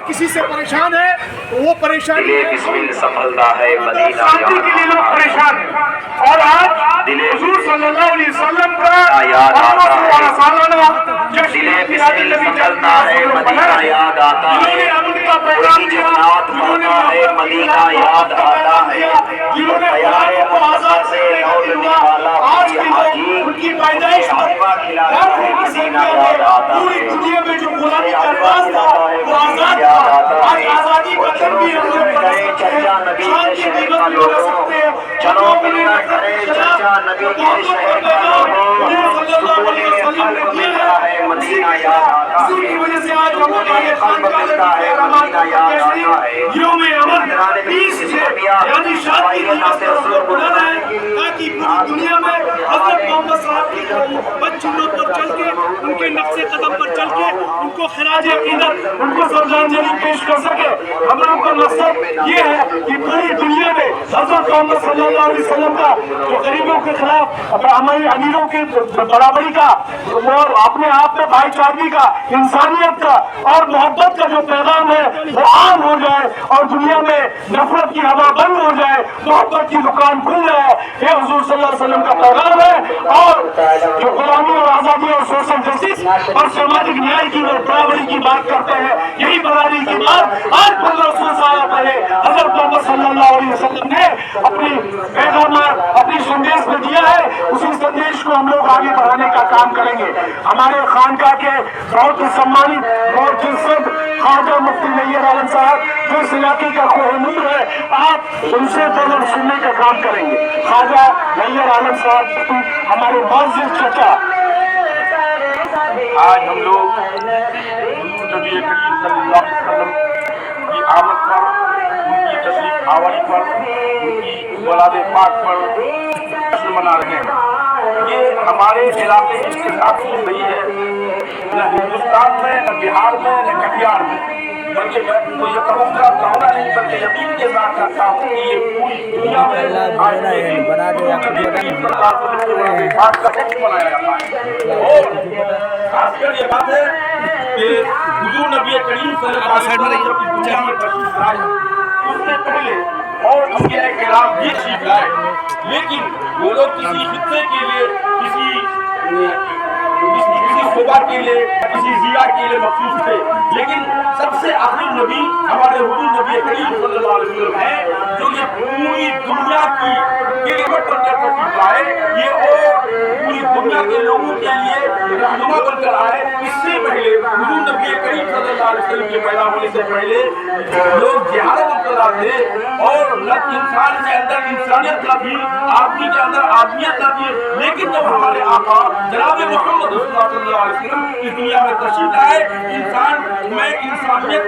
किसी से परेशान है तो वो परेशानी सफलता है मदीना शांति के लिए लोग परेशान हैं। और आज हुजूर सल्लल्लाहु अलैहि वसल्लम का याद आता है, सालाना दिले बिस्मिल सफलता है मदीना याद आता है, कोई जन्नत पाता है मदीना याद आता है, हयाए अक़सा से लौटने वाला उनकी पैदाइश मदीना याद आता पूरी है, दुनिया में जो गुलामी का राज था वो आजाद था। आज आजादी का दिन भी हम लोग मना सकते हैं, शांति दिवस भी मना सकते हैं। चलो मिलना करें चर्चा नबी के शहर का मदीना याद आता है, इसी की वजह से आज हम लोग ये खानकाह यानी शांति दिवस पर हम लोग मना रहे हैं, ताकि पूरी दुनिया में हज़रत मोहम्मद साहब की बच्चों पर चल के उनके नक्शे कदम पर चल के उनको खराज अकीदत उनको श्रद्धांजलि पेश कर सके। हम लोगों का मकसद ये है कि पूरी दुनिया में हज़रत मोहम्मद सल्लल्लाहु अलैहि वसल्लम का जो गरीबों के खिलाफ हमारे अमीरों की बराबरी का और अपने आप में भाईचारगी का, इंसानियत का और मोहब्बत का जो पैगाम है वो आम हो जाए और दुनिया में नफरत की हवा बंद हो जाए, मोहब्बत की दुकान खुल जाए। ये हुजूर सल्लल्लाहु अलैहि वसल्लम का पैगाम है। और जो गुलामी और आजादी और सोशल जस्टिस और सामाजिक न्याय की और बराबरी की बात करते हैं, यही बराबरी की बात आज 1500 साल पहले हज़रत मोहम्मद सल्लल्लाहु अलैहि वसल्लम ने अपनी पैगाम अपनी संदेश में दिया है। उसी संदेश को हम लोग आगे बढ़ाने का काम करेंगे। हमारे खानकाह के बहुत ही सम्मानित बहुत इज्जत ख्वाजा मुफ्ती नैयर आलम साहब जो इस इलाके का कोहिनूर है, आप उनसे दोनों सुनने का काम करेंगे। ख्वाजा नैयर आलम साहब हमारे मौजूद चचा। आज हम लोग नबी करीम सल्लल्लाहु अलैहि वसल्लम की आमद पर, उनकी तशरीफ आवरी पर, उनकी वलादे पाक पर जश्न मना रहे हैं। ये हमारे इलाके के साथ नहीं है, न हिंदुस्तान में, न बिहार में, न कटिहार में, बल्कि मैं तो ये कहूँगा नहीं बल्कि यकीन के साथ कहता हूँ कि ये पूरी दुनिया में आज बनाया जाता है। और खासकर ये बात है कि हुजूर नबी करीम सल्लल्लाहु अलैहि वसल्लम जब दुनिया में तशरीफ लाए उससे पहले और उनके खिलाफ ये चीज लाए, लेकिन वो लोग किसी हिस्से के लिए किसी शोभा के लिए किसी जिया के लिए मखसूस थे, लेकिन सबसे आखिरी नबी हमारे हुजूर नबी करीम सल्लल्लाहु अलैहि वसल्लम है जो ये पूरी दुनिया की तशरीफ लाए, ये और पूरी दुनिया के लोगों के लिए रहनुमा बनकर आए। इससे पहले हुजूर नबी करीम सल्लल्लाहु अलैहि वसल्लम के पैदा होने से पहले लोग जिहाद मुब्तला थे और न इंसान के अंदर इंसानियत न थी, आदमी के अंदर आदमियत न थी। लेकिन जब हमारे आका जनाब मोहम्मद सल्लल्लाहु अलैहि वसल्लम इस दुनिया में तशरीफ लाए, इंसान में इंसानियत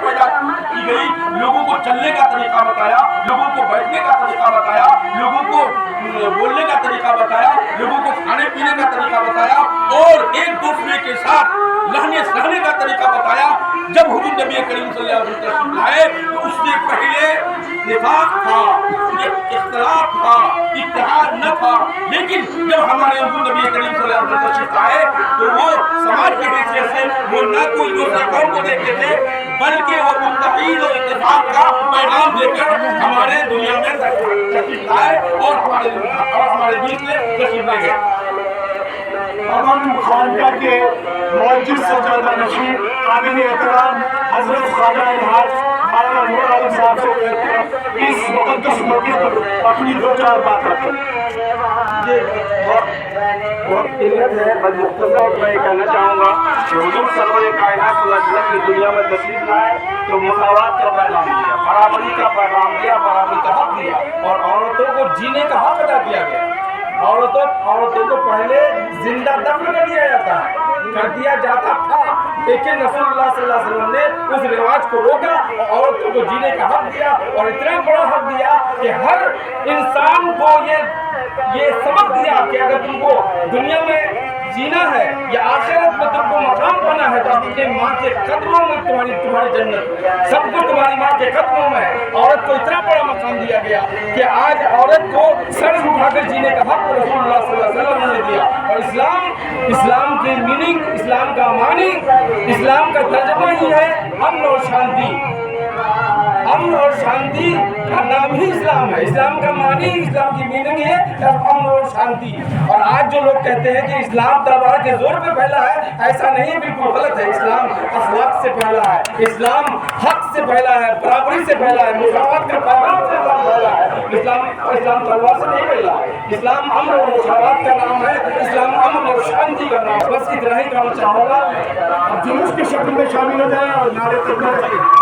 पैदा की गई, लोगों को चलने का तरीका बताया, लोगों को बैठने का तरीका बताया, लोगों को बोलने का तरीका बताया, लोगों को खाने पीने का तरीका बताया और एक दूसरे के साथ रहने सहने का तरीका बताया। जब हुजूर नबी करीम सल्लल्लाहु अलैहि वसल्लम तशरीफ लाए तो उससे पहले निफाक था, इख्तिलाफ था, इत्तेहाद न था। लेकिन जब हमारे हुजूर नबी करीम सल्लल्लाहु अलैहि वसल्लम तशरीफ आए तो वो समाज के हैसियत से वो न कोई दूसरे कौम को देखते थे, बल्कि वो मुत्तहीद और इत्तेफाक का पैगाम लेकर हमारे दुनिया में तशरीफ लाए और हमारे बीच में तशरीफ ले गए। हम खानकाह के मौजूद सज्जादा नशीं काबिल एहतराम हजरत ख्वाजा इल्हाद मौलाना नूर आलम साहब से इस मुक़द्दस मौके पर अपनी दो चार बात रखें। बस मुख्तसर मैं कहना चाहूँगा कि हुजूर सरवर कायनात सल्लल्लाहु अलैहि वसल्लम की दुनिया में तशरीफ लाए तो मुसावात का पैगाम दिया, बराबरी का पैगाम दिया, बराबरी का हक दिया और औरतों को जीने का हक अदा किया गया। औरतों को पहले जिंदा दफन कर दिया जाता था, लेकिन रसूलुल्लाह सल्लल्लाहु अलैहि वसल्लम ने उस रिवाज को रोका और औरतों को जीने का हक दिया और इतना बड़ा हक दिया कि हर इंसान को ये सबक दिया कि अगर तुमको दुनिया में जीना है या आखिरत में तुमको मकाम बना है तो अपनी माँ के कदमों में तुम्हारी जन्नत, सब कुछ तुम्हारी माँ के कदमों में है। औरत को इतना बड़ा मकाम दिया गया कि आज औरत को सर उठाकर जीने का हक रसूलुल्लाह सल्लल्लाहु अलैहि वसल्लम ने दिया। और इस्लाम की मीनिंग, इस्लाम का मानी اسلام کا ترجمہ ہی ہے امن اور شانتی. امن اور شانتی کا نام ہی اسلام ہے. اسلام کا معنی، اسلام کی میننگ ہے امن اور شانتی. اور آج جو لوگ کہتے ہیں کہ اسلام تلوار کے زور پہ پھیلا ہے، ایسا نہیں، بالکل غلط ہے. اسلام اخلاق سے پھیلا ہے، اسلام حق سے پھیلا ہے، برابری سے پھیلا ہے، مساوات کا پیغام سے اسلام پھیلا ہے. اسلام تلوار سے نہیں پھیلا. اسلام امن اور مساوات کا نام ہے. اسلام امن اور شانتی کا نام. بس اتنا ہی کہنا چاہوں گا. جلوس کی شکل میں شامل ہو جائیں اور نعرے تکبیر